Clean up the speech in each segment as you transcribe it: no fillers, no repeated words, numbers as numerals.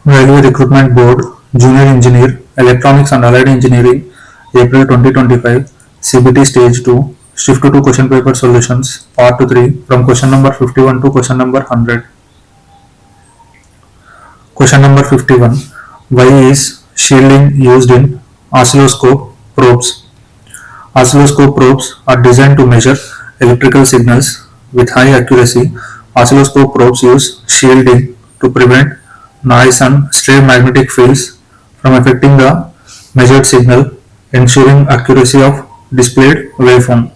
Railway Recruitment Board, Junior Engineer, Electronics and Allied Engineering, April 2025, CBT Stage 2, Shift to Question Paper Solutions, Part 3, from question number 51 to question number 100. Question number 51. Why is shielding used in oscilloscope probes? Oscilloscope probes are designed to measure electrical signals with high accuracy. Oscilloscope probes use shielding to prevent noise and stray magnetic fields from affecting the measured signal, ensuring accuracy of displayed waveform.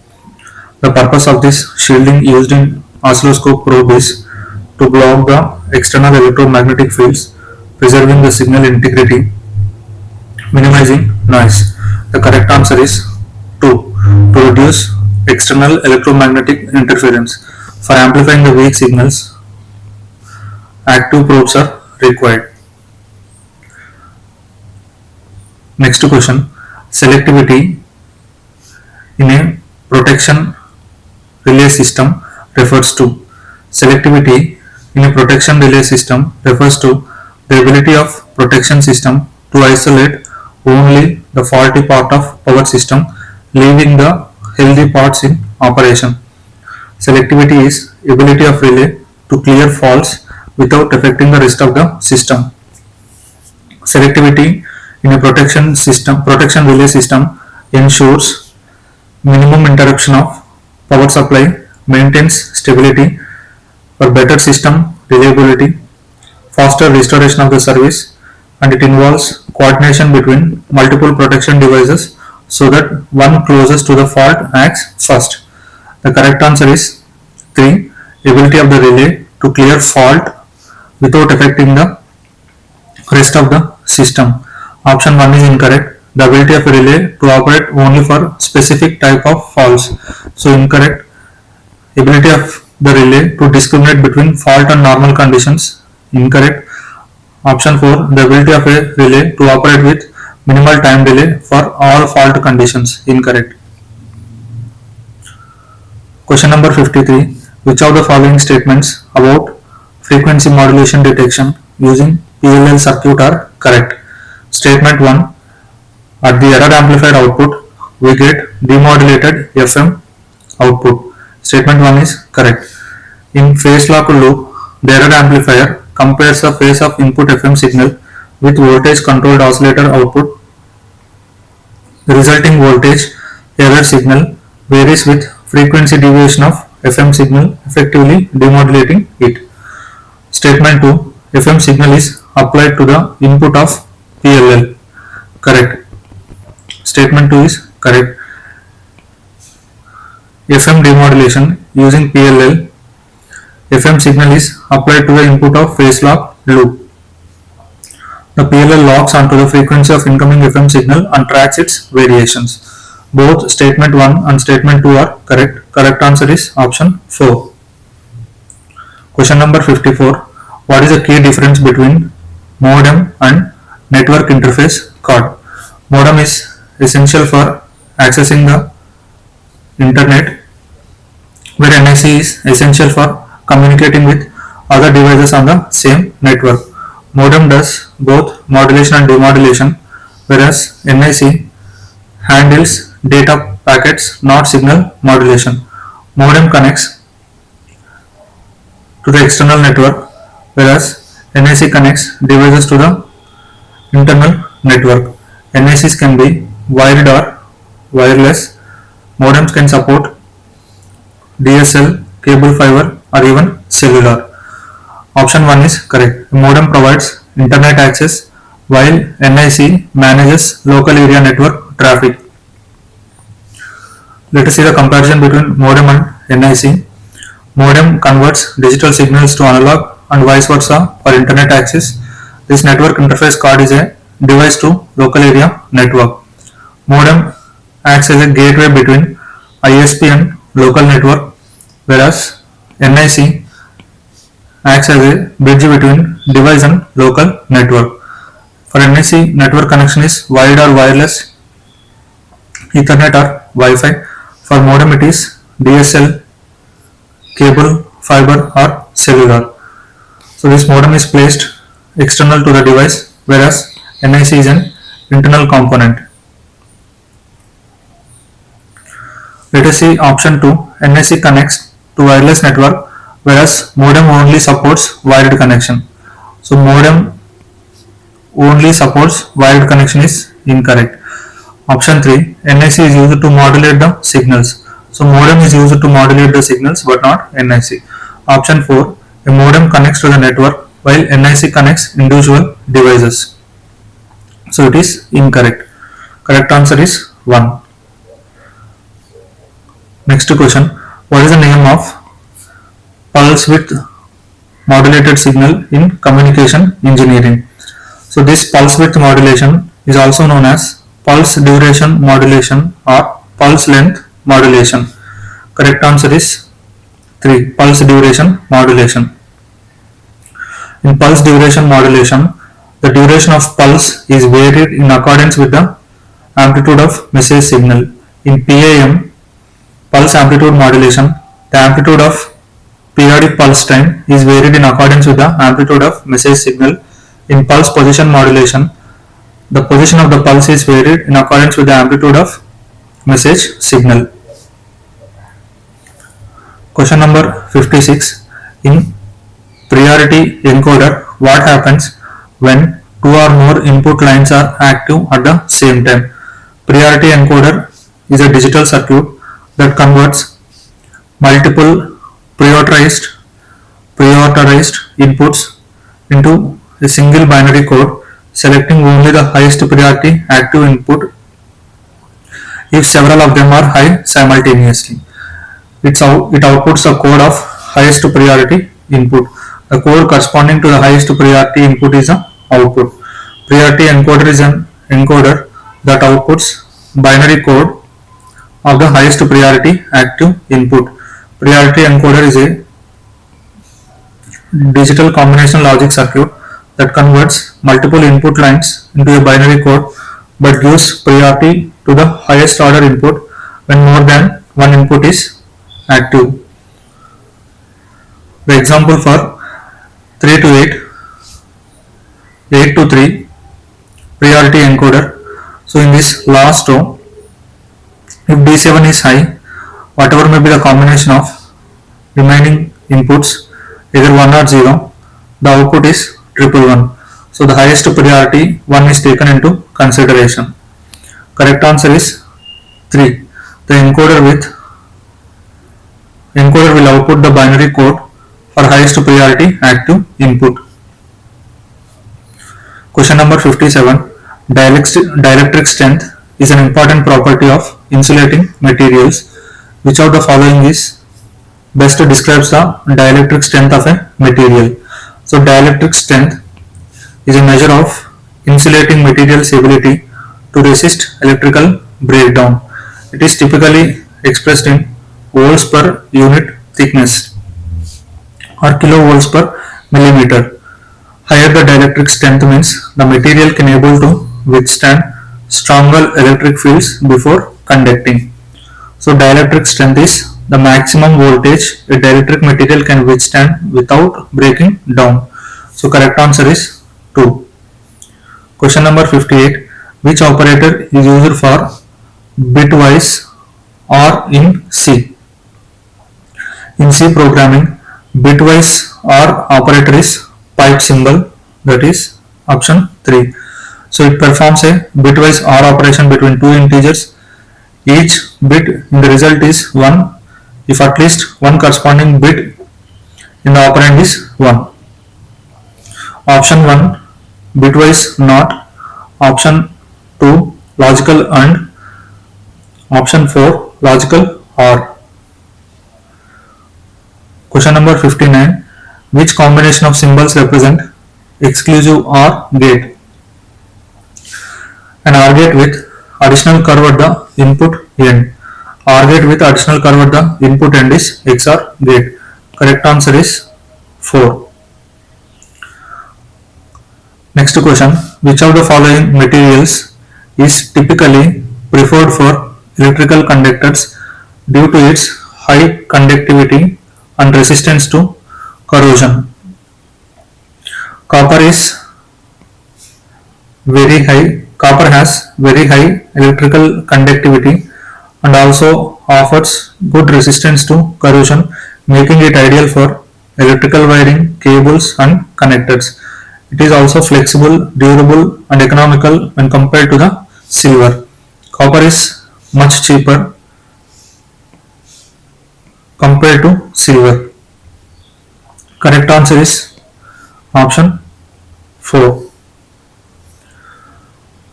The purpose of this shielding used in oscilloscope probe is to block the external electromagnetic fields, preserving the signal integrity, minimizing noise. The correct answer is 2. To reduce external electromagnetic interference. For amplifying the weak signals, active probes are required. Next question. Selectivity in a protection relay system refers to. Selectivity in a protection relay system refers to the ability of protection system to isolate only the faulty part of power system, leaving the healthy parts in operation. Selectivity is ability of relay to clear faults without affecting the rest of the system. Selectivity in a protection relay system ensures minimum interruption of power supply, maintains stability for better system reliability, faster restoration of the service, and it involves coordination between multiple protection devices so that one closest to the fault acts first. The correct answer is 3. Ability of the relay to clear fault without affecting the rest of the system. Option 1 is incorrect. The ability of a relay to operate only for specific type of faults. So incorrect. Ability of the relay to discriminate between fault and normal conditions. Incorrect. Option 4. The ability of a relay to operate with minimal time delay for all fault conditions. Incorrect. Question number 53. Which of the following statements about frequency modulation detection using PLL circuit are correct? Statement 1. At the error amplified output, we get demodulated FM output. Statement 1 is correct. In phase lock loop, the error amplifier compares the phase of input FM signal with voltage controlled oscillator output. The resulting voltage error signal varies with frequency deviation of FM signal, effectively demodulating it. Statement 2. FM signal is applied to the input of PLL. Correct. Statement 2 is correct. FM demodulation using PLL. FM signal is applied to the input of phase lock loop. The PLL locks onto the frequency of incoming FM signal and tracks its variations. Both statement 1 and statement 2 are correct. Correct answer is option 4. Question number 54. What is the key difference between modem and network interface card? Modem is essential for accessing the internet, where NIC is essential for communicating with other devices on the same network. Modem does both modulation and demodulation, whereas NIC handles data packets, not signal modulation. Modem connects to the external network, whereas NIC connects devices to the internal network. NICs can be wired or wireless. Modems can support DSL, cable fiber, or even cellular. Option 1 is correct. The modem provides internet access while NIC manages local area network traffic. Let us see the comparison between modem and NIC. Modem converts digital signals to analog and vice versa for internet access. This network interface card is a device to local area network. Modem acts as a gateway between ISP and local network, whereas NIC acts as a bridge between device and local network. For NIC, network connection is wired or wireless, Ethernet or Wi-Fi. For modem, it is DSL, cable, fiber or cellular. So this modem is placed external to the device, whereas NIC is an internal component. Let us see option 2. NIC connects to wireless network, whereas modem only supports wired connection. So modem only supports wired connection is incorrect. Option 3. NIC is used to modulate the signals. So modem is used to modulate the signals but not NIC. Option 4. A modem connects to the network while NIC connects individual devices. So it is incorrect. Correct answer is 1. Next question. What is the name of pulse width modulated signal in communication engineering? So this pulse width modulation is also known as pulse duration modulation or pulse length modulation. Correct answer is 3. Pulse duration modulation. In pulse duration modulation, the duration of pulse is varied in accordance with the amplitude of message signal. In PAM, pulse amplitude modulation, the amplitude of periodic pulse time is varied in accordance with the amplitude of message signal. In pulse position modulation, the position of the pulse is varied in accordance with the amplitude of message signal. Question number 56. In priority encoder, what happens when two or more input lines are active at the same time? Priority encoder is a digital circuit that converts multiple prioritized inputs into a single binary code, selecting only the highest priority active input if several of them are high simultaneously. It outputs a code of highest priority input. The code corresponding to the highest priority input is the output. Priority encoder is an encoder that outputs binary code of the highest priority active input. Priority encoder is a digital combination logic circuit that converts multiple input lines into a binary code but gives priority to the highest order input when more than one input is active. The example for 3 to 8, 8 to 3 priority encoder. So in this last row, if D7 is high, whatever may be the combination of remaining inputs, either 1 or 0, the output is 111. So the highest priority 1 is taken into consideration. Correct answer is 3. The encoder will output the binary code for highest priority active input. Question number 57. Dielectric strength is an important property of insulating materials. Which of the following is best describes the dielectric strength of a material? So dielectric strength is a measure of insulating material's ability to resist electrical breakdown. It is typically expressed in volts per unit thickness or kilovolts per millimeter. Higher the dielectric strength means the material can able to withstand stronger electric fields before conducting. So dielectric strength is the maximum voltage a dielectric material can withstand without breaking down. So correct answer is 2. Question number 58. Which operator is used for bitwise OR in C? In C programming, bitwise OR operator is pipe symbol, that is option 3. So it performs a bitwise OR operation between two integers. Each bit in the result is 1 if at least one corresponding bit in the operand is 1. Option 1 bitwise NOT, option 2 logical AND, option 4 logical OR. Question number 59. Which combination of symbols represent exclusive OR gate? An OR gate with additional curve at the input end. OR gate with additional curve at the input end is XOR gate. Correct answer is 4. Next question. Which of the following materials is typically preferred for electrical conductors due to its high conductivity and resistance to corrosion? Copper is very high. Copper has very high electrical conductivity and also offers good resistance to corrosion, making it ideal for electrical wiring, cables and connectors. It is also flexible, durable and economical when compared to the silver. Copper is much cheaper compared to silver. Correct answer is option 4.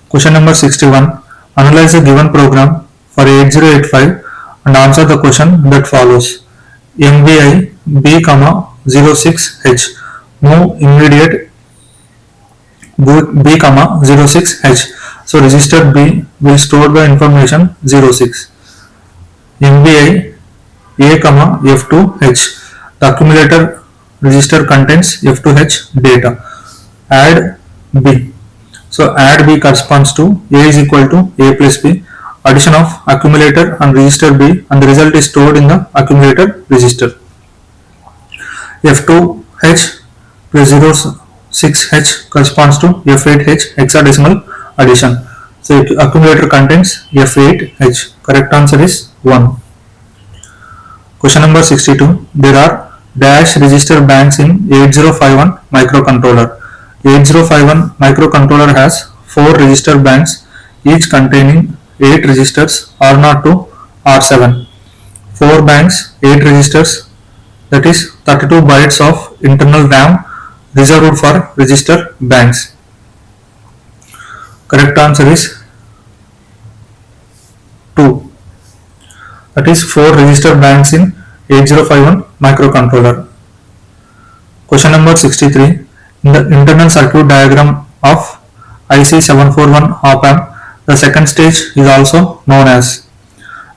Question number 61. Analyze a given program for 8085 and answer the question that follows. MVI B, 06H. Move immediate B, 06H. So register B will store the information 06. MVI A, F2H. The accumulator register contains F2H data. Add B. So add B corresponds to A is equal to A plus B. Addition of accumulator and register B and the result is stored in the accumulator register. F2H plus 06H corresponds to F8H hexadecimal addition. So accumulator contains F8H. Correct answer is 1. Question number 62. There are dash register banks in 8051 microcontroller. 8051 microcontroller has 4 register banks, each containing 8 registers R0 to R7. 4 banks, 8 registers, that is 32 bytes of internal RAM reserved for register banks. Correct answer is 2. That is 4 register banks in 8051 microcontroller. Question number 63. In the internal circuit diagram of IC741 op-amp, the second stage is also known as.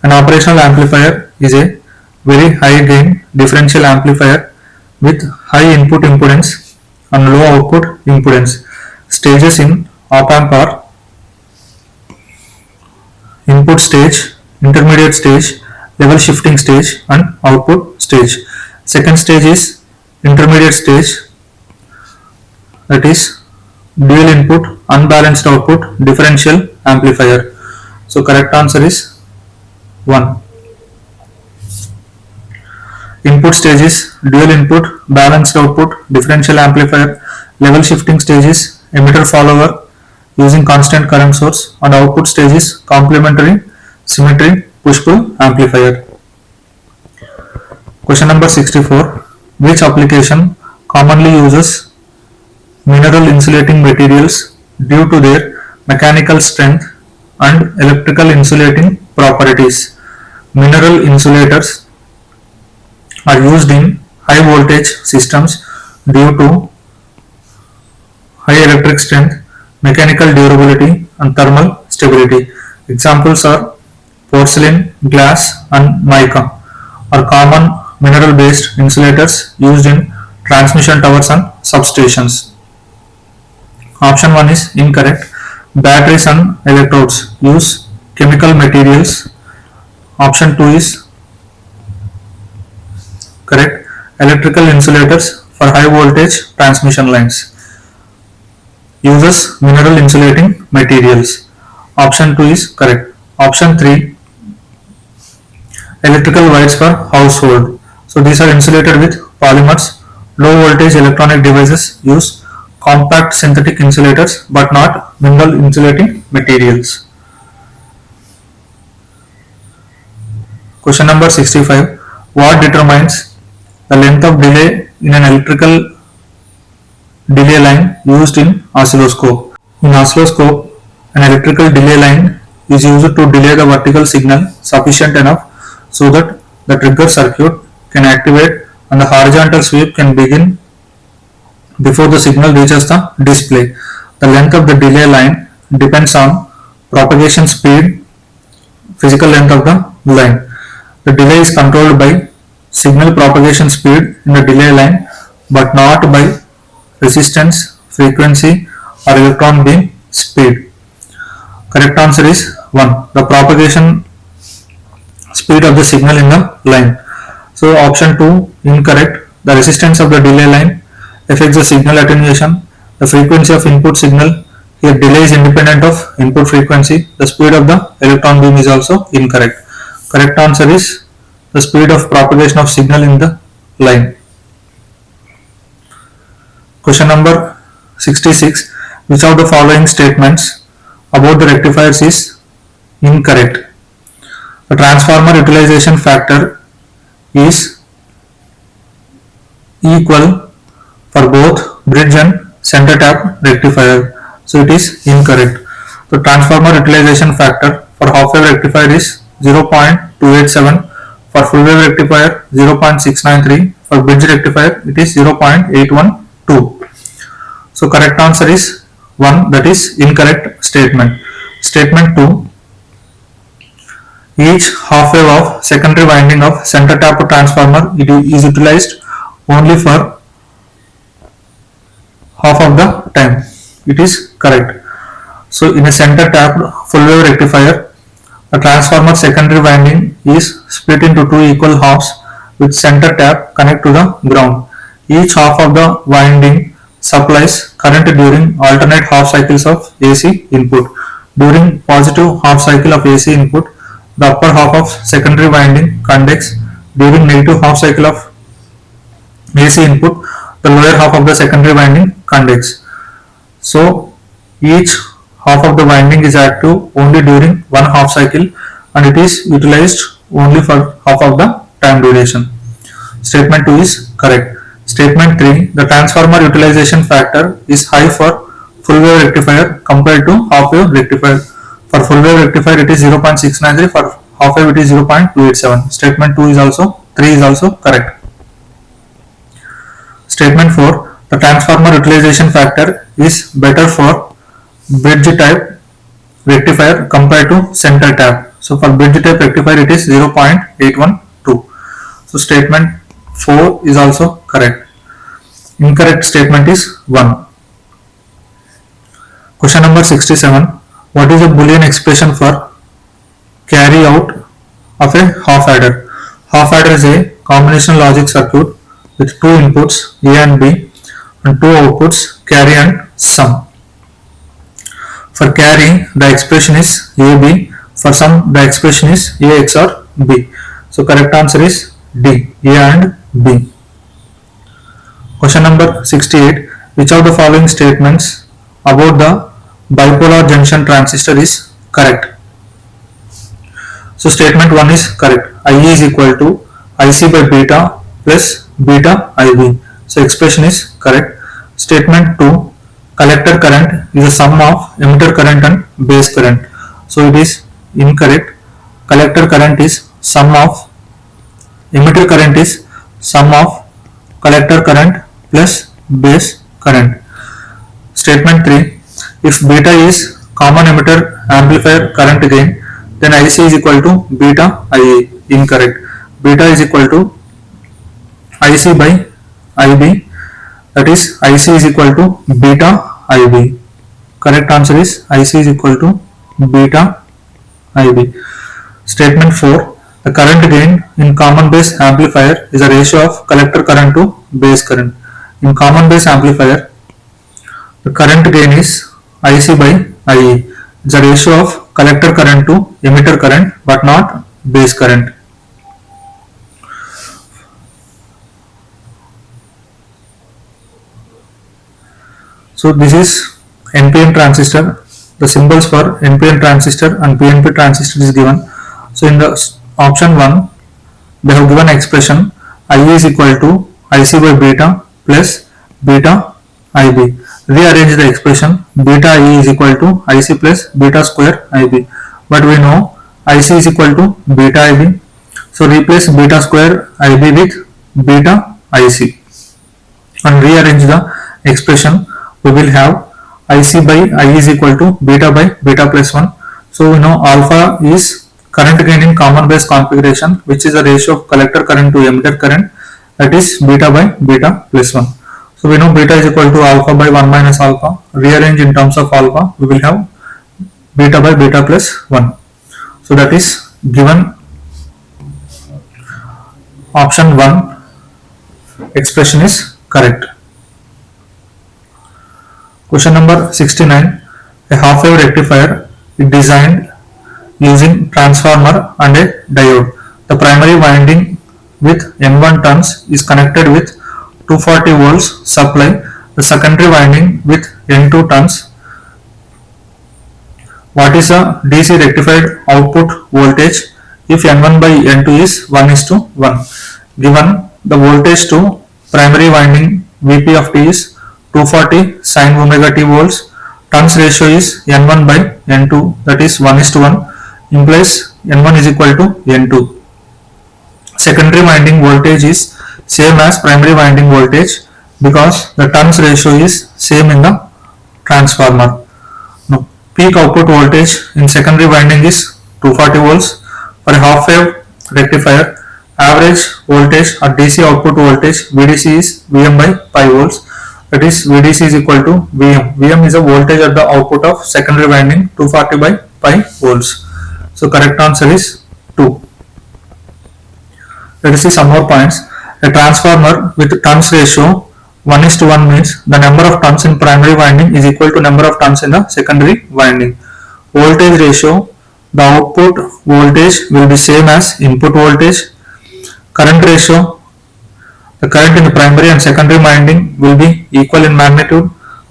An operational amplifier is a very high gain differential amplifier with high input impedance and low output impedance. Stages in op-amp are input stage, intermediate stage, level shifting stage and output stage. Second stage is intermediate stage, that is dual input unbalanced output differential amplifier. So correct answer is 1. Input stage is dual input balanced output differential amplifier. Level shifting stage is emitter follower using constant current source and output stage is complementary symmetry push-pull amplifier. Question number 64. Which application commonly uses mineral insulating materials due to their mechanical strength and electrical insulating properties? Mineral insulators are used in high voltage systems due to high electric strength, mechanical durability and thermal stability. Examples are porcelain, glass and mica are common mineral based insulators used in transmission towers and substations. Option 1 is incorrect. Batteries and electrodes use chemical materials. Option 2 is correct. Electrical insulators for high voltage transmission lines uses mineral insulating materials. Option 2 is correct. Option 3, electrical wires for household. So these are insulated with polymers. Low voltage electronic devices use compact synthetic insulators but not mineral insulating materials. Question number 65. What determines the length of delay in an electrical delay line used in oscilloscope? In oscilloscope, an electrical delay line is used to delay the vertical signal sufficient enough so that the trigger circuit can activate and the horizontal sweep can begin before the signal reaches the display. The length of the delay line depends on propagation speed, physical length of the line. The delay is controlled by signal propagation speed in the delay line but not by resistance, frequency or electron beam speed. Correct answer is 1. The propagation speed of the signal in the line. So option 2 incorrect. The resistance of the delay line affects the signal attenuation. The frequency of input signal Here delay is independent of input frequency. The speed of the electron beam is also incorrect. Correct answer is the speed of propagation of signal in the line. Question number 66. Which of the following statements about the rectifiers is incorrect? The transformer utilization factor is equal for both bridge and center tap rectifier. So it is incorrect. The transformer utilization factor for half wave rectifier is 0.287, for full wave rectifier 0.693, for bridge rectifier it is 0.812. So correct answer is 1, that is incorrect statement. Statement 2. Each half wave of secondary winding of center tap transformer is utilized only for half of the time. It is correct. So in a center tapped full wave rectifier, a transformer secondary winding is split into two equal halves with center tap connect to the ground. Each half of the winding supplies current during alternate half cycles of AC input. During positive half cycle of AC input, the upper half of secondary winding conducts. During negative half cycle of AC input, the lower half of the secondary winding conducts. So each half of the winding is active only during one half cycle and it is utilized only for half of the time duration. Statement 2 is correct. Statement 3. The transformer utilization factor is high for full wave rectifier compared to half wave rectifier. For full wave rectifier it is 0.693, for half wave it is 0.287. Statement 3 is also correct. Statement 4. The transformer utilization factor is better for bridge type rectifier compared to center tap. So for bridge type rectifier it is 0.812. So statement 4 is also correct. Incorrect statement is 1. Question number 67. What is a Boolean expression for carry out of a half adder? Half adder is a combinational logic circuit with two inputs A and B and two outputs carry and sum. For carry the expression is AB, for sum the expression is A XOR B. So correct answer is D, A and B. Question number 68. Which of the following statements about the bipolar junction transistor is correct? So statement 1 is correct. IE is equal to IC by beta plus beta IB. So expression is correct. Statement 2. Collector current is a sum of emitter current and base current. So it is incorrect. Collector current is sum of emitter current is sum of collector current plus base current. Statement 3. If beta is common emitter amplifier current gain, then IC is equal to beta IA. Incorrect. Beta is equal to IC by IB, that is IC is equal to beta IB. Correct answer is IC is equal to beta IB. Statement 4. The current gain in common base amplifier is a ratio of collector current to base current. In common base amplifier, the current gain is IC by IE. It's a ratio of collector current to emitter current but not base current. So this is NPN transistor. The symbols for NPN transistor and PNP transistor is given. So in the option 1, they have given expression IE is equal to IC by beta plus beta IB. Rearrange the expression beta IE is equal to IC plus beta square IB. But we know IC is equal to beta IB. So replace beta square IB with beta IC and rearrange the expression. We will have IC by IE is equal to beta by beta plus 1. So we know alpha is current gain in common base configuration, which is a ratio of collector current to emitter current, that is beta by beta plus 1. So we know beta is equal to alpha by 1 minus alpha. Rearrange in terms of alpha, we will have beta by beta plus 1. So that is given option 1 expression is correct. Question number 69. A half-wave rectifier is designed using transformer and a diode. The primary winding with N1 turns is connected with 240 volts supply. The secondary winding with N2 turns. What is the DC rectified output voltage if N1 by N2 is 1:1? Given the voltage to primary winding Vp of T is 240 sin omega t volts, turns ratio is N1 by N2, that is 1:1, implies N1 is equal to N2. Secondary winding voltage is same as primary winding voltage because the turns ratio is same in the transformer. Now, peak output voltage in secondary winding is 240 volts. For a half wave rectifier, average voltage or DC output voltage VDC is Vm by pi volts, that is VDC is equal to Vm. Vm is a voltage at the output of secondary winding 240 by pi volts. So correct answer is 2. Let us see some more points. A transformer with turns ratio 1:1 means the number of turns in primary winding is equal to number of turns in the secondary winding. Voltage ratio, the output voltage will be same as input voltage. Current ratio, the current in the primary and secondary winding will be equal in magnitude.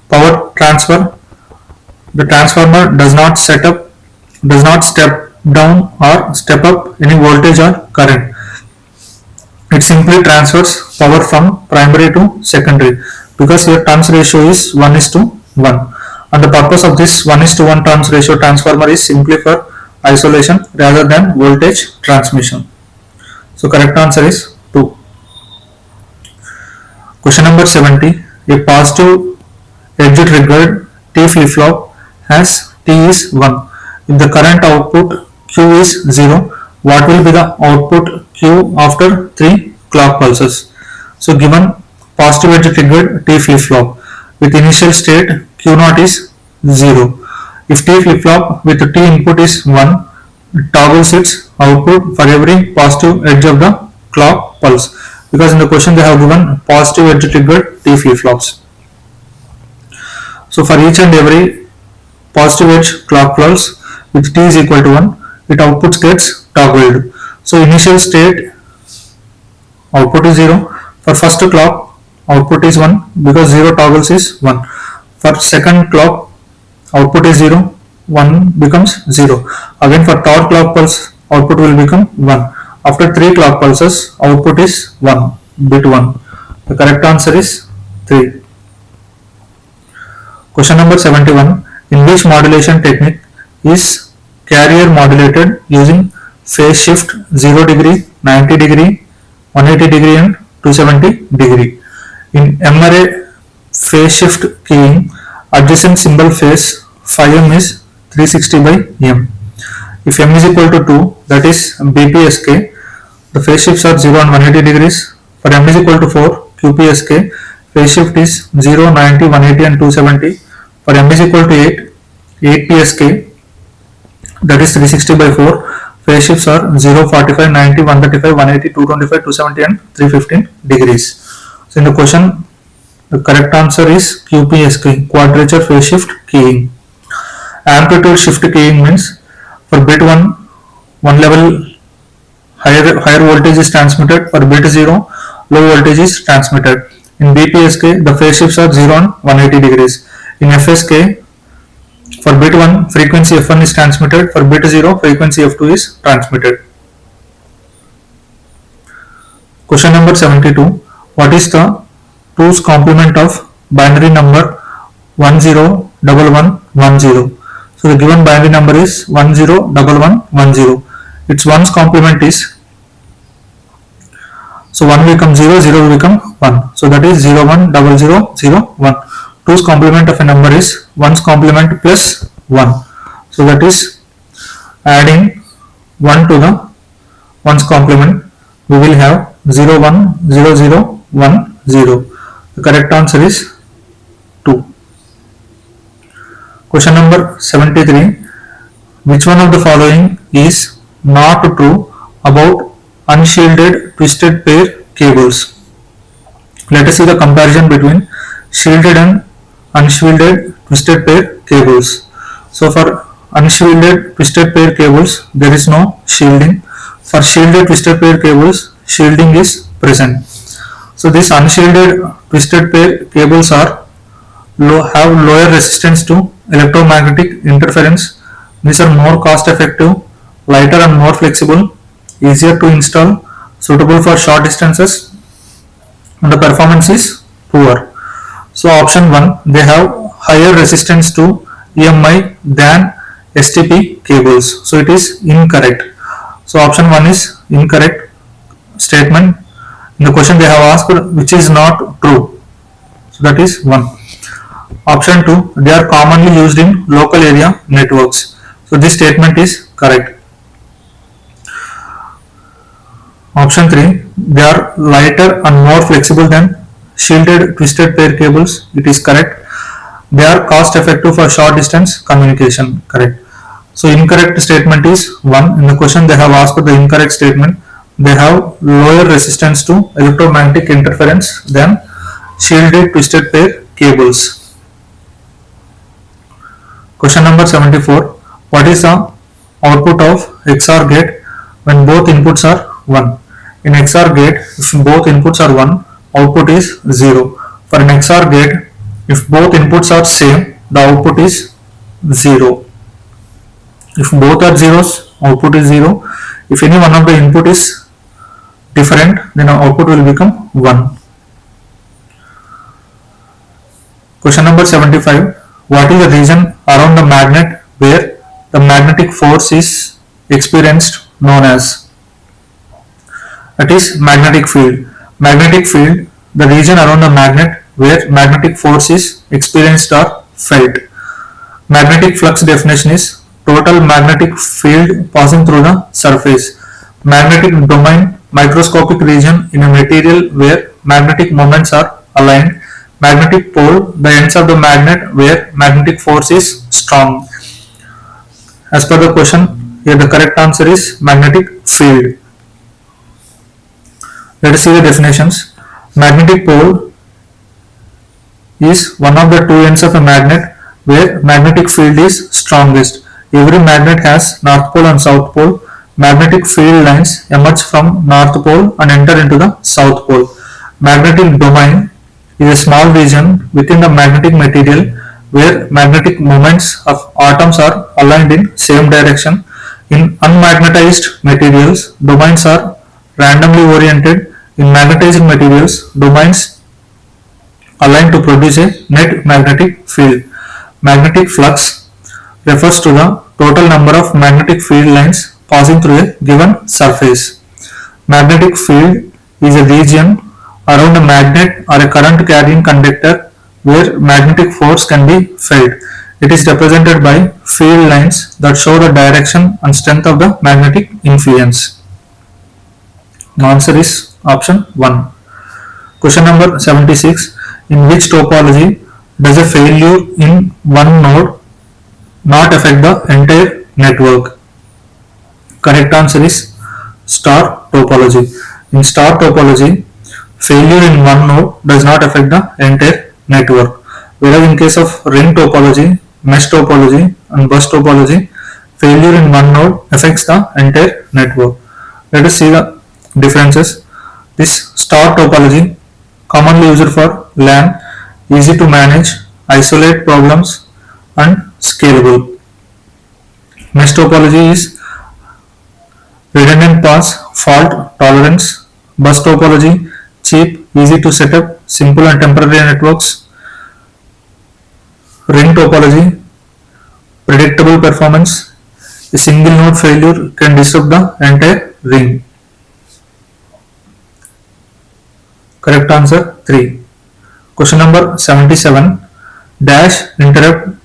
Power transfer, the transformer does not step down or step up any voltage or current. It simply transfers power from primary to secondary because here turns ratio is 1:1, and the purpose of this 1:1 turns ratio transformer is simply for isolation rather than voltage transmission. So correct answer is 2. Question number 70. A positive edge triggered T flip-flop has T is 1. If the current output Q is 0, what will be the output Q after 3 clock pulses? So given positive edge triggered T flip-flop with initial state Q0 is 0. If T flip-flop with T input is 1, it toggles its output for every positive edge of the clock pulse, because in the question they have given positive edge triggered T flip-flops. So for each and every positive edge clock pulse with T is equal to 1, it output gets toggled. So initial state output is 0. For first clock output is 1 because 0 toggles is 1. For second clock output is 0, 1 becomes 0. Again for third clock pulse output will become 1. After 3 clock pulses output is 1, bit 1. The correct answer is 3. Question number 71. In which modulation technique is carrier modulated using phase shift 0 degree, 90 degree, 180 degree and 270 degree? In M-array phase shift keying, adjacent symbol phase phi m is 360 by m. If m is equal to 2, that is BPSK, the phase shifts are 0 and 180 degrees. For m is equal to 4, QPSK, phase shift is 0, 90, 180 and 270. For m is equal to 8, 8PSK, that is 360 by 4. Phase shifts are 0, 45, 90, 135, 180, 225, 270 and 315 degrees. So in the question, the correct answer is QPSK, quadrature phase shift keying. Amplitude shift keying means for bit 1, one level higher voltage is transmitted, for bit 0, low voltage is transmitted. In BPSK, the phase shifts are 0 and 180 degrees. In FSK, for bit 1, frequency F1 is transmitted, for bit 0, frequency F2 is transmitted. Question number 72. What is the 2's complement of binary number 101110? So the given binary number is 101110. Its 1's complement is, so 1 will become 0, 0 will become 1. So that is 010001. 2's complement of a number is 1's complement plus 1. So that is adding 1 to the 1's complement, we will have 010010. The correct answer is 2. Question number 73. Which one of the following is not true about unshielded twisted pair cables? Let us see the comparison between shielded and unshielded twisted pair cables. So for unshielded twisted pair cables, there is no shielding. For shielded twisted pair cables, shielding is present. So these unshielded twisted pair cables are have lower resistance to electromagnetic interference. These are more cost effective, lighter and more flexible, easier to install, suitable for short distances, and the performance is poor. So option 1, they have higher resistance to EMI than STP cables. So it is incorrect. So option 1 is incorrect statement. In the question they have asked which is not true. So that is 1. Option 2, they are commonly used in local area networks. So this statement is correct. Option 3, they are lighter and more flexible than shielded twisted pair cables. It is correct. They are cost effective for short distance communication. Correct. So incorrect statement is 1. In the question they have asked the incorrect statement. They have lower resistance to electromagnetic interference than shielded twisted pair cables. Question number 74. What is the output of XOR gate when both inputs are 1? In XOR gate, if both inputs are 1, output is 0. For an XOR gate, if both inputs are same, the output is 0. If both are zeros, output is 0. If any one of the input is different, then our output will become 1. Question number 75. What is the region around the magnet where the magnetic force is experienced known as? That is magnetic field. Magnetic field, the region around the magnet where magnetic force is experienced or felt. Magnetic flux definition is total magnetic field passing through the surface. Magnetic domain, microscopic region in a material where magnetic moments are aligned. Magnetic pole, the ends of the magnet where magnetic force is strong. As per the question, here the correct answer is magnetic field. Let us see the definitions. Magnetic pole is one of the two ends of a magnet where magnetic field is strongest. Every magnet has north pole and south pole. Magnetic field lines emerge from north pole and enter into the south pole. Magnetic domain is a small region within the magnetic material where magnetic moments of atoms are aligned in same direction. In unmagnetized materials, domains are randomly oriented. In magnetized materials, domains align to produce a net magnetic field. Magnetic flux refers to the total number of magnetic field lines passing through a given surface. Magnetic field is a region around a magnet or a current carrying conductor where magnetic force can be felt. It is represented by field lines that show the direction and strength of the magnetic influence. The answer is option 1. Question number 76. In which topology does a failure in one node not affect the entire network? Correct answer is star topology. In star topology, failure in one node does not affect the entire network. Whereas in case of ring topology, mesh topology and bus topology, failure in one node affects the entire network. Let us see the differences. This star topology, commonly used for LAN, easy to manage, isolate problems and scalable. Mesh topology is redundant paths, fault tolerance. Bus topology, cheap, easy to set up, simple and temporary networks. Ring topology, predictable performance. A single node failure can disrupt the entire ring. Correct answer 3. Question number 77. Dash interrupt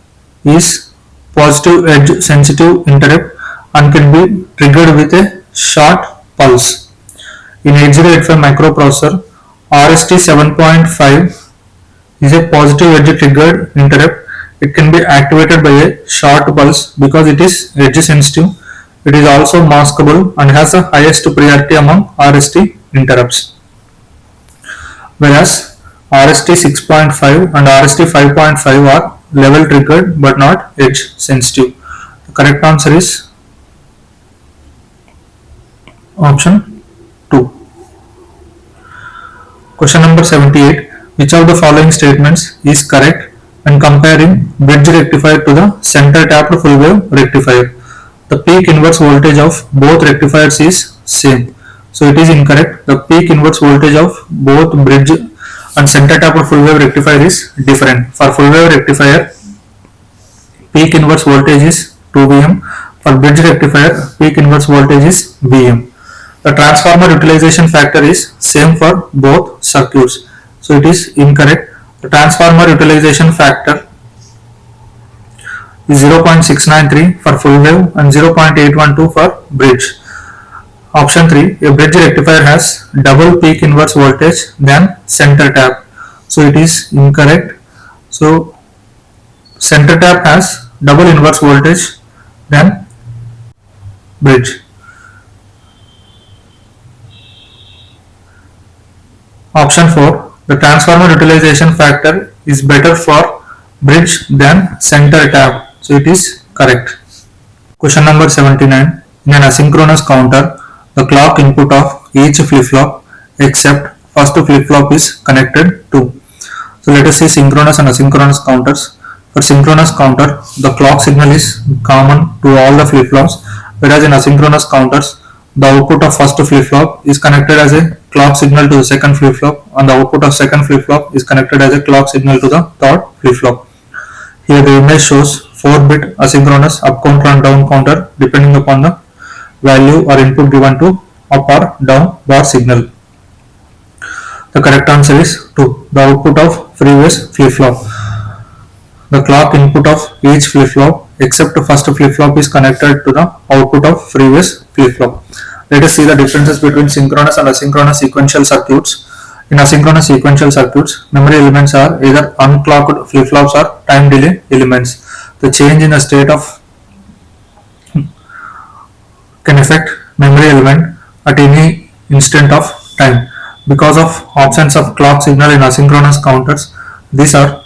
is positive edge sensitive interrupt and can be triggered with a short pulse. In 8085 microprocessor, RST 7.5 is a positive edge triggered interrupt. It can be activated by a short pulse because it is edge sensitive. It is also maskable and has the highest priority among RST interrupts. Whereas RST 6.5 and RST 5.5 are level triggered but not edge sensitive. The correct answer is option 2. Question number 78. Which of the following statements is correct when comparing bridge rectifier to the center tapped full wave rectifier? The peak inverse voltage of both rectifiers is same. So it is incorrect. The peak inverse voltage of both bridge and center tapped full wave rectifier is different. For full wave rectifier, peak inverse voltage is 2 Vm. For bridge rectifier, peak inverse voltage is Vm. The transformer utilization factor is same for both circuits. So it is incorrect. The transformer utilization factor is 0.693 for full wave and 0.812 for bridge. Option 3. A bridge rectifier has double peak inverse voltage than center tap. So it is incorrect. So center tap has double inverse voltage than bridge. Option 4. The transformer utilization factor is better for bridge than center tap. So it is correct. Question number 79. In an asynchronous counter, the clock input of each flip-flop except first flip-flop is connected to. So let us see synchronous and asynchronous counters. For synchronous counter, the clock signal is common to all the flip-flops, whereas in asynchronous counters, the output of first flip-flop is connected as a clock signal to the second flip-flop, and the output of second flip-flop is connected as a clock signal to the third flip-flop. Here the image shows 4-bit asynchronous up counter and down counter depending upon the value or input given to up or down bar signal. The correct answer is 2. The output of previous flip-flop. The clock input of each flip-flop except the first flip-flop is connected to the output of previous flip-flop. Let us see the differences between synchronous and asynchronous sequential circuits. In asynchronous sequential circuits, memory elements are either unclocked flip-flops or time delay elements. The change in the state of can affect memory element at any instant of time. Because of absence of clock signal in asynchronous counters, these are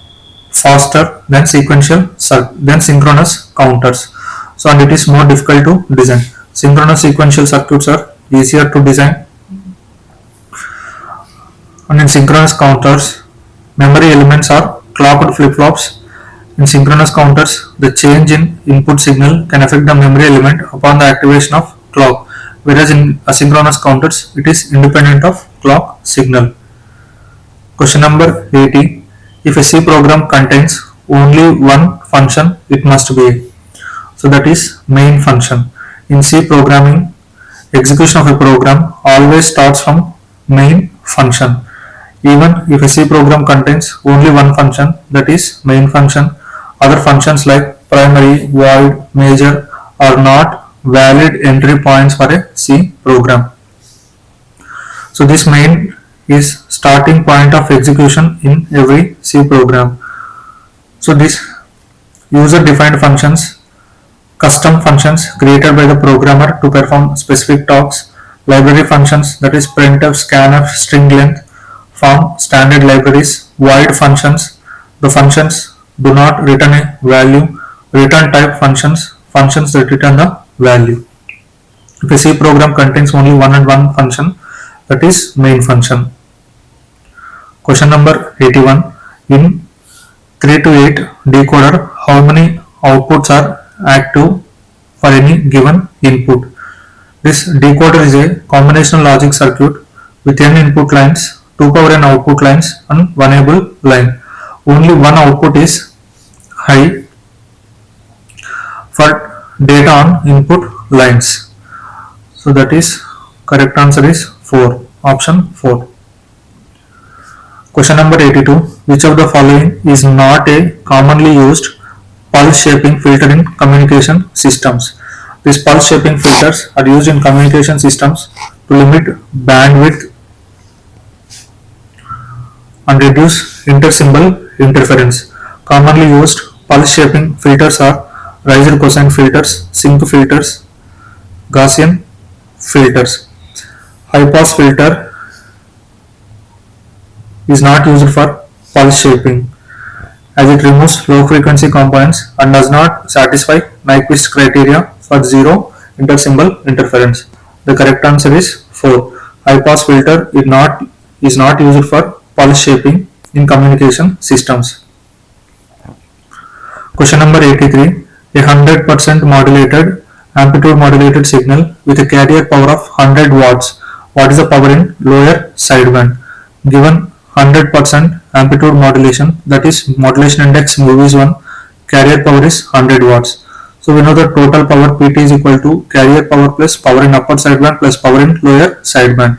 faster than synchronous counters. So and it is more difficult to design. Synchronous sequential circuits are easier to design, and in synchronous counters, memory elements are clocked flip-flops. In synchronous counters, the change in input signal can affect the memory element upon the activation of clock, whereas in asynchronous counters, it is independent of clock signal. Question number 80. If a C program contains only one function, it must be. So that is main function. In C programming, execution of a program always starts from main function. Even if a C program contains only one function, that is main function, other functions like primary, void, major are not valid entry points for a C program. So this main is starting point of execution in every C program. So these user defined functions, custom functions created by the programmer to perform specific tasks, library functions, that is printf, scanf, string length, form standard libraries, void functions, the functions do not return a value, return type functions, functions that return the value. If a C program contains only one function, that is main function. Question number 81. In 3 to 8 decoder, how many outputs are active for any given input? This decoder is a combinational logic circuit with n input lines, 2 power n output lines and 1 able line. Only one output is high for data on input lines. So that is correct answer is 4. Option 4. Question number 82. Which of the following is not a commonly used pulse shaping filter in communication systems? These pulse shaping filters are used in communication systems to limit bandwidth and reduce intersymbol interference. Commonly used pulse shaping filters are riser cosine filters, sinc filters, Gaussian filters. High pass filter is not used for pulse shaping. as it removes low frequency components and does not satisfy Nyquist criteria for zero intersymbol interference. The correct answer is 4. High pass filter is not used for pulse shaping in communication systems. Question number 83. A 100% modulated amplitude modulated signal with a carrier power of 100 watts. What is the power in lower sideband? Given 100% amplitude modulation, that is modulation index mu is 1, carrier power is 100 watts. So we know the total power PT is equal to carrier power plus power in upper sideband plus power in lower sideband.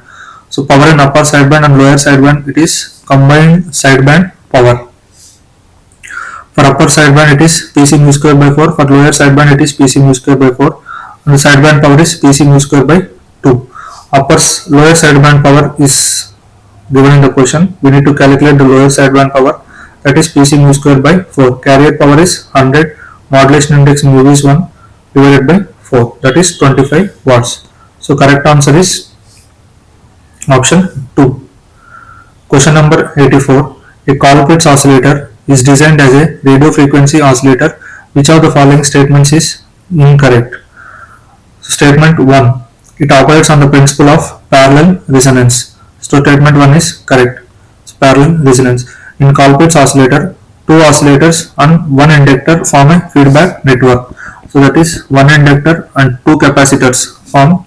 So power in upper sideband and lower sideband, it is combined sideband power. For upper sideband it is PC mu square by 4, for lower sideband it is PC mu square by 4, and the sideband power is PC mu square by 2. Lower sideband power is given in the question. We need to calculate the lower sideband power, that is PC mu square by 4. Carrier power is 100, modulation index mu is 1 divided by 4, that is 25 watts. So correct answer is option 2. Question number 84. A Colpitt's oscillator is designed as a radio frequency oscillator. Which of the following statements is incorrect? So statement 1. It operates on the principle of parallel resonance. So statement 1 is correct. So parallel resonance. In Colpitt's oscillator, two oscillators and one inductor form a feedback network. So that is one inductor and two capacitors form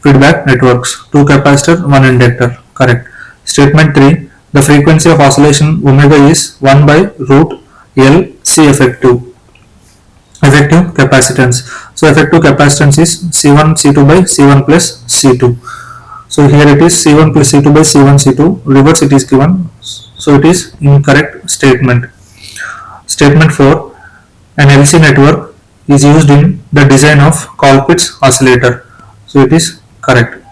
feedback networks. Two capacitor, one inductor. Correct. Statement 3. The frequency of oscillation omega is 1 by root L C effective. Effective capacitance. So effective capacitance is C1 C2 by C1 plus C2. So here it is C1 plus C2 by C1 C2. Reverse it is given. So it is incorrect statement. Statement 4. An LC network is used in the design of Colpitt's oscillator. So it is correct.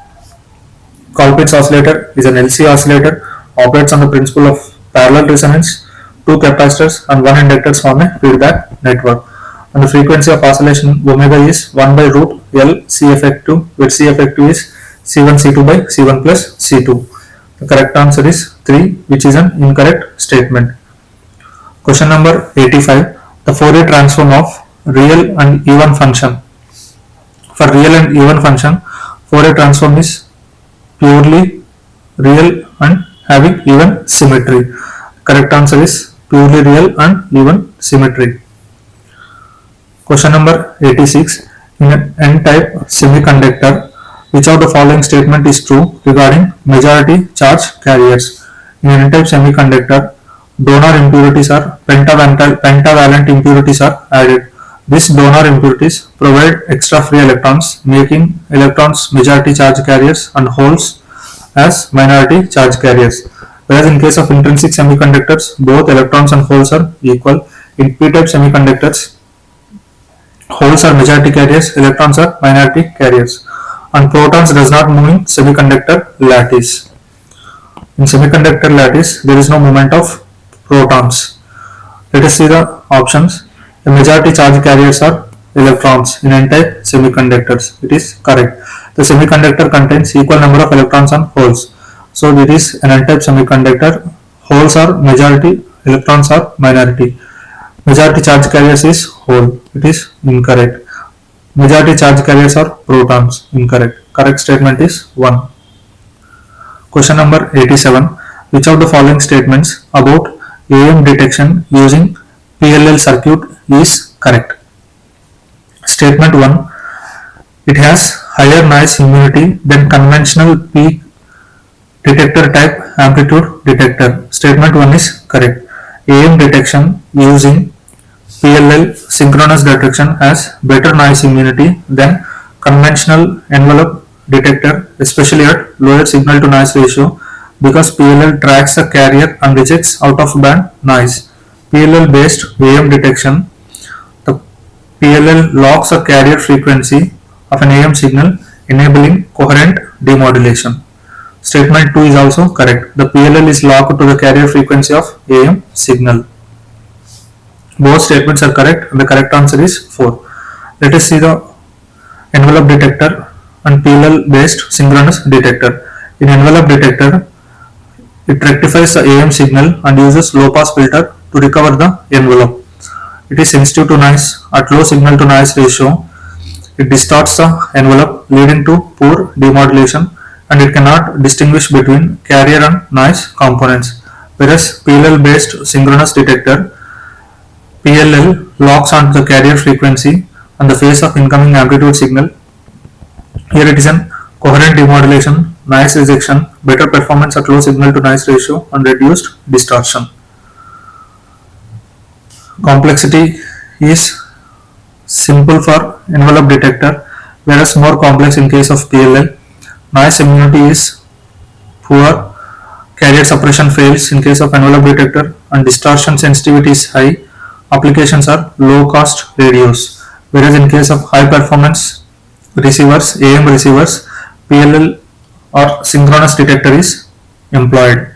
Colpitt's oscillator is an LC oscillator, operates on the principle of parallel resonance. Two capacitors and one inductor form a feedback network. And the frequency of oscillation omega is 1 by root L C effective, where C effective is C1 C2 by C1 plus C2. The correct answer is 3, which is an incorrect statement. Question number 85. The Fourier transform of real and even function. For real and even function, Fourier transform is purely real and having even symmetry. Correct answer is purely real and even symmetry. Question number 86. In an N-type semiconductor, which of the following statement is true regarding majority charge carriers? In an N-type semiconductor, donor impurities or pentavalent impurities are added. These donor impurities provide extra free electrons, making electrons majority charge carriers and holes as minority charge carriers. Whereas in case of intrinsic semiconductors, both electrons and holes are equal. In p-type semiconductors, holes are majority carriers, electrons are minority carriers, and protons does not move in semiconductor lattice. In semiconductor lattice, there is no movement of protons. Let us see the options. The majority charge carriers are electrons in N-type semiconductors. It is correct. The semiconductor contains equal number of electrons and holes. So it is an N-type semiconductor. Holes are majority, electrons are minority. Majority charge carriers is hole. It is incorrect. Majority charge carriers are protons. Incorrect. Correct statement is 1. Question number 87. Which of the following statements about AM detection using PLL circuit is correct? Statement 1. It has higher noise immunity than conventional peak detector type amplitude detector. Statement 1 is correct. AM detection using PLL synchronous detection has better noise immunity than conventional envelope detector, especially at lower signal to noise ratio, because PLL tracks the carrier and rejects out of band noise. PLL based AM detection, the PLL locks a carrier frequency of an AM signal, enabling coherent demodulation. Statement 2 is also correct. The PLL is locked to the carrier frequency of AM signal. Both statements are correct and the correct answer is 4. Let us see the envelope detector and PLL based synchronous detector. In envelope detector, it rectifies the AM signal and uses low pass filter to recover the envelope. It is sensitive to noise. At low signal to noise ratio, it distorts the envelope, leading to poor demodulation, and it cannot distinguish between carrier and noise components. Whereas PLL based synchronous detector, PLL locks onto the carrier frequency on the phase of incoming amplitude signal. Here it is an coherent demodulation, noise rejection, better performance at low signal to noise ratio, and reduced distortion. Complexity is simple for envelope detector, whereas more complex in case of PLL. Noise immunity is poor, carrier suppression fails in case of envelope detector, and distortion sensitivity is high. Applications are low cost radios, whereas in case of high performance receivers, AM receivers, PLL or synchronous detector is employed.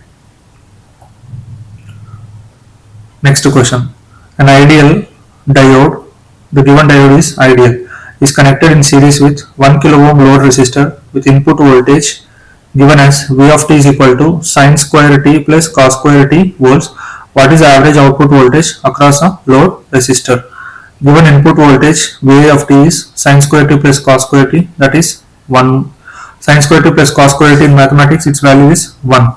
Next question. An ideal diode, the given diode is ideal, is connected in series with 1 kilo ohm load resistor with input voltage given as V of t is equal to sin square t plus cos square t volts. What is the average output voltage across a load resistor? Given input voltage Va of t is sin square t plus cos square t, that is 1. Sin square t plus cos square t in mathematics, its value is 1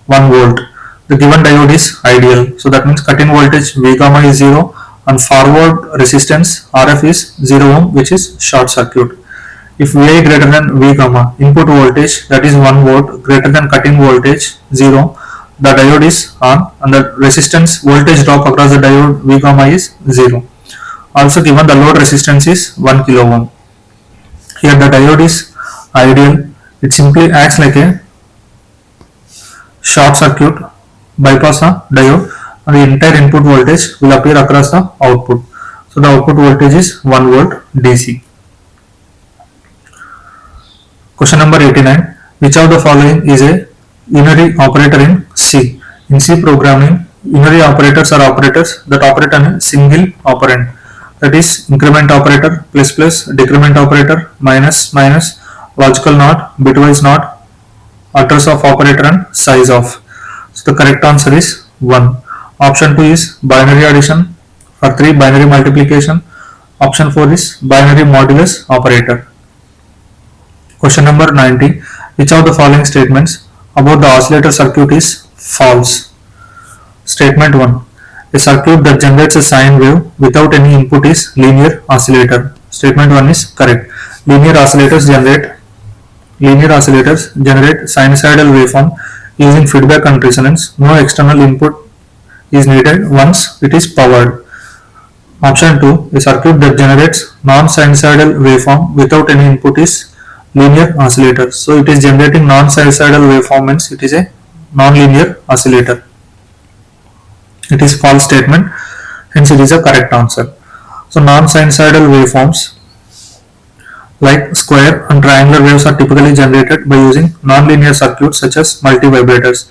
volt. The given diode is ideal, so that means cut-in voltage V gamma is 0 and forward resistance RF is 0 ohm, which is short circuit. If Vi greater than V gamma, input voltage, that is 1 volt, greater than cut-in voltage 0, the diode is on and the resistance voltage drop across the diode V gamma is 0. Also given the load resistance is 1 kilo ohm. Here the diode is ideal. It simply acts like a short circuit, bypass the diode, and the entire input voltage will appear across the output. So the output voltage is 1 volt DC. Question number 89. Which of the following is a unary operator in C? In C programming, unary operators are operators that operate on a single operand. That is increment operator, plus plus, decrement operator, minus minus, logical NOT, bitwise NOT, address of operator, and size of. So the correct answer is 1. Option 2 is binary addition. For 3, binary multiplication. Option 4 is binary modulus operator. Question number 90. Which of the following statements about the oscillator circuit is false? Statement 1. A circuit that generates a sine wave without any input is linear oscillator. Statement 1 is correct. Linear oscillators generate sinusoidal waveform using feedback and resonance. No external input is needed once it is powered. Option 2. A circuit that generates non-sinusoidal waveform without any input is linear oscillator. So it is generating non-sinusoidal waveform means it is a non-linear oscillator. It is false statement, hence it is a correct answer. So non-sinusoidal waveforms like square and triangular waves are typically generated by using non-linear circuits such as multivibrators.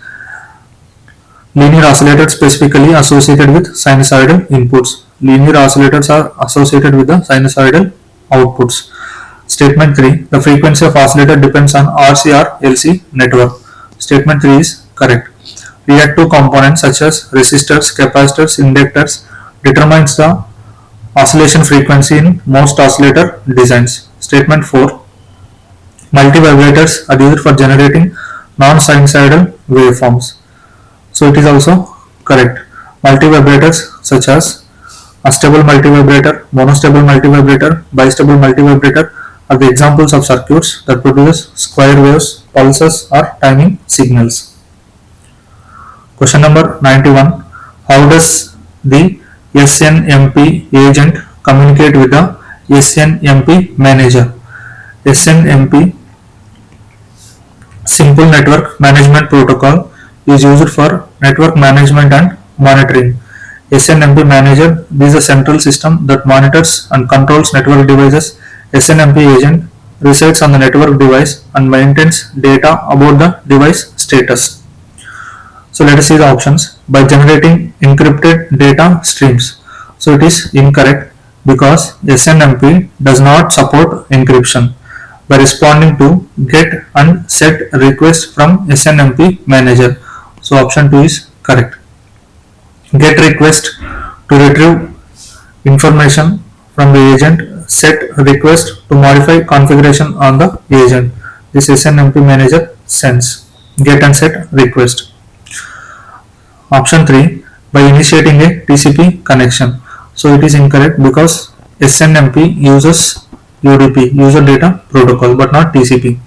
Linear oscillators specifically associated with sinusoidal inputs. Linear oscillators are associated with the sinusoidal outputs. Statement 3. The frequency of oscillator depends on RC or LC network. Statement 3 is correct. Reactive components such as resistors, capacitors, inductors determines the oscillation frequency in most oscillator designs. Statement 4. Multivibrators are used for generating non-sinusoidal waveforms. So it is also correct. Multivibrators such as astable multivibrator, monostable multivibrator, bistable multivibrator are the examples of circuits that produce square waves, pulses or timing signals. Question number 91. How does the SNMP agent communicate with the SNMP manager? SNMP, Simple Network Management Protocol, is used for network management and monitoring. SNMP manager, this is a central system that monitors and controls network devices. SNMP agent resides on the network device and maintains data about the device status. So let us see the options. By generating encrypted data streams. So it is incorrect because SNMP does not support encryption. By responding to get and set requests from SNMP manager. So option 2 is correct. get request to retrieve information from the agent, set request to modify configuration on the agent. This SNMP manager sends get and set request. Option 3, by initiating a TCP connection. So it is incorrect because SNMP uses UDP, user data protocol, but not TCP,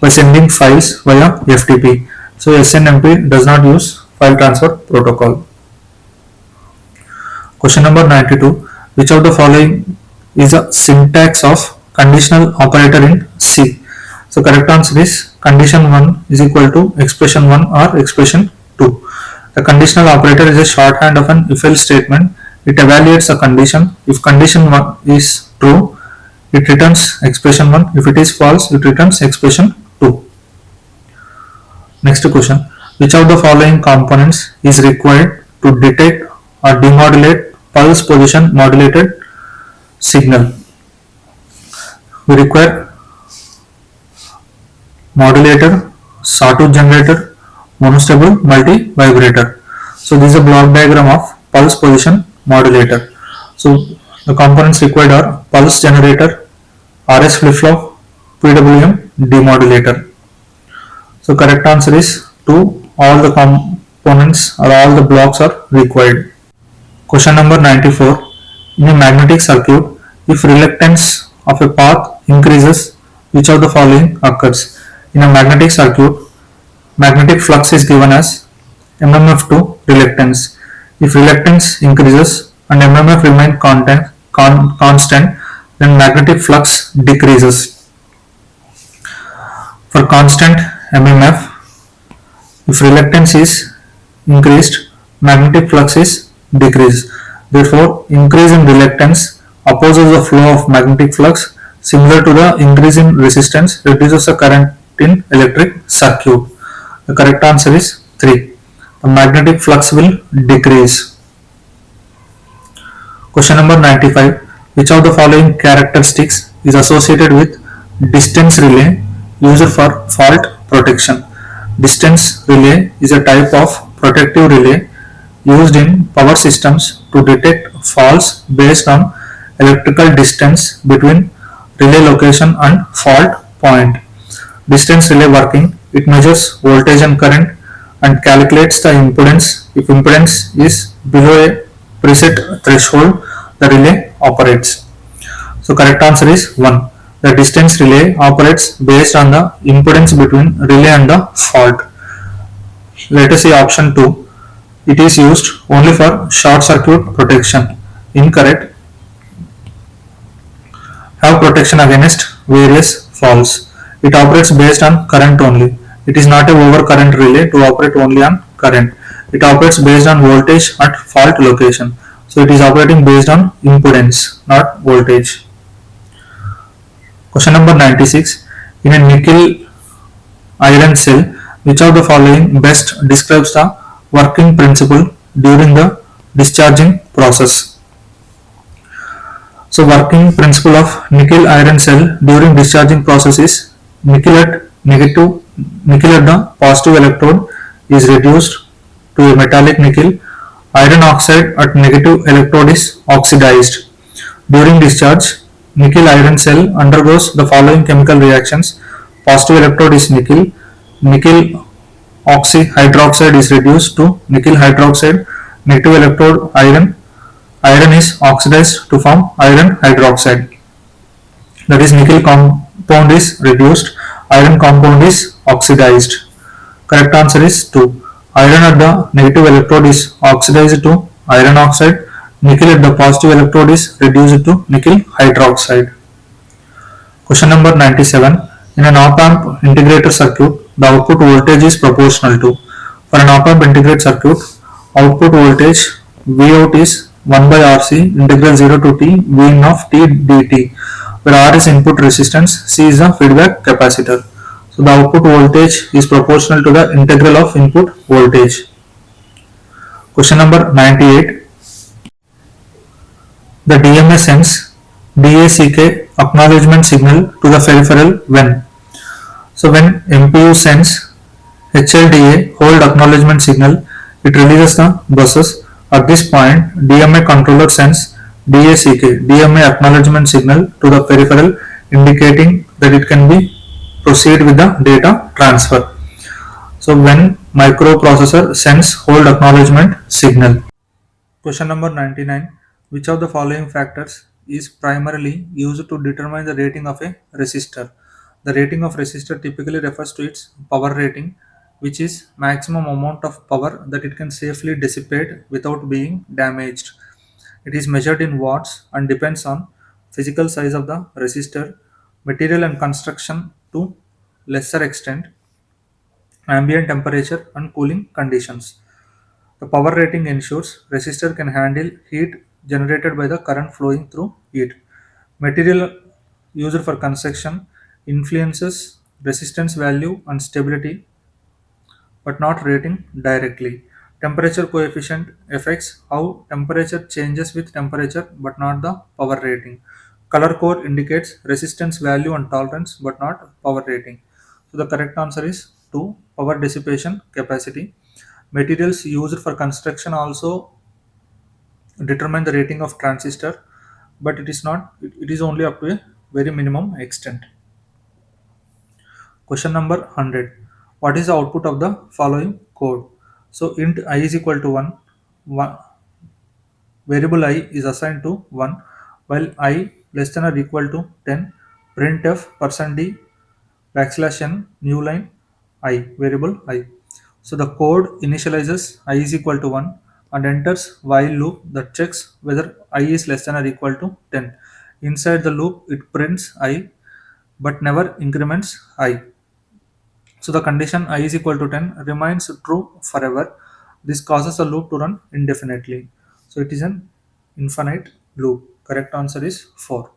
by sending files via FTP. So SNMP does not use file transfer protocol. Question number 92. Which of the following is a syntax of conditional operator in C? So correct answer is condition 1 is equal to expression 1 or expression 2. The conditional operator is a shorthand of an if-else statement. It evaluates a condition. If condition 1 is true, it returns expression 1. If it is false, it returns expression 2. Next question. Which of the following components is required to detect or demodulate pulse position modulated signal? We require modulator, sawtooth generator, monostable multi-vibrator. So this is a block diagram of pulse position modulator. So the components required are pulse generator, RS flip-flop, PWM demodulator. So correct answer is 2. All the components or all the blocks are required. Question number 94. In a magnetic circuit, if reluctance of a path increases, which of the following occurs? In a magnetic circuit, magnetic flux is given as MMF to reluctance. If reluctance increases and MMF remains constant, then magnetic flux decreases. For constant MMF, if reluctance is increased, magnetic flux is decreased. Therefore, increase in reluctance opposes the flow of magnetic flux. Similar to the increase in resistance reduces the current in electric circuit. The correct answer is 3. The magnetic flux will decrease. Question number 95. Which of the following characteristics is associated with distance relay used for fault protection? Distance relay is a type of protective relay used in power systems to detect faults based on electrical distance between relay location and fault point. Distance relay working, it measures voltage and current and calculates the impedance. If impedance is below a preset threshold, the relay operates. So correct answer is 1. The distance relay operates based on the impedance between relay and the fault. Let us see option 2. It is used only for short circuit protection. Incorrect. Have protection against various faults. It operates based on current only. It is not a overcurrent relay to operate only on current. It operates based on voltage at fault location. So it is operating based on impedance, not voltage. Question number 96. In a nickel iron cell, which of the following best describes the working principle during the discharging process? So working principle of nickel iron cell during discharging process is nickel at the positive electrode is reduced to a metallic nickel. Iron oxide at negative electrode is oxidized. During discharge, nickel iron cell undergoes the following chemical reactions. Positive electrode is nickel. Nickel hydroxide is reduced to nickel hydroxide. Negative electrode iron. Iron is oxidized to form iron hydroxide. That is, nickel compound is reduced. Iron compound is oxidized. Correct answer is 2. Iron at the negative electrode is oxidized to iron oxide. Nickel at the positive electrode is reduced to nickel hydroxide. Question number 97. In an op-amp integrator circuit, the output voltage is proportional to. For an op-amp integrated circuit, output voltage Vout is 1 by RC integral 0 to T Vin of T dt, where R is input resistance, C is the feedback capacitor. So the output voltage is proportional to the integral of input voltage. Question number 98. The DMA sends DACK acknowledgement signal to the peripheral when. So when MPU sends HLDA hold acknowledgement signal, it releases the buses At this point, DMA controller sends DMA acknowledgement signal to the peripheral, indicating that it can be proceed with the data transfer. So when microprocessor sends hold acknowledgement signal. Question number 99. Which of the following factors is primarily used to determine the rating of a resistor? The rating of resistor typically refers to its power rating, which is maximum amount of power that it can safely dissipate without being damaged. It is measured in watts and depends on physical size of the resistor, material and construction to lesser extent, ambient temperature and cooling conditions. The power rating ensures resistor can handle heat generated by the current flowing through it. Material used for construction influences resistance value and stability but not rating directly. Temperature coefficient affects how temperature changes with temperature but not the power rating. Color code indicates resistance value and tolerance but not power rating. So the correct answer is 2, power dissipation capacity. Materials used for construction also determine the rating of transistor, but it is not, it is only up to a very minimum extent. Question number 100. What is the output of the following code? So int I is equal to 1, variable I is assigned to 1, while I less than or equal to 10, printf %d backslash n new line I, variable I. So the code initializes I is equal to 1 and enters while loop that checks whether I is less than or equal to 10. Inside the loop, it prints I but never increments I. So the condition I is equal to 10 remains true forever. This causes the loop to run indefinitely. So it is an infinite loop. Correct answer is 4.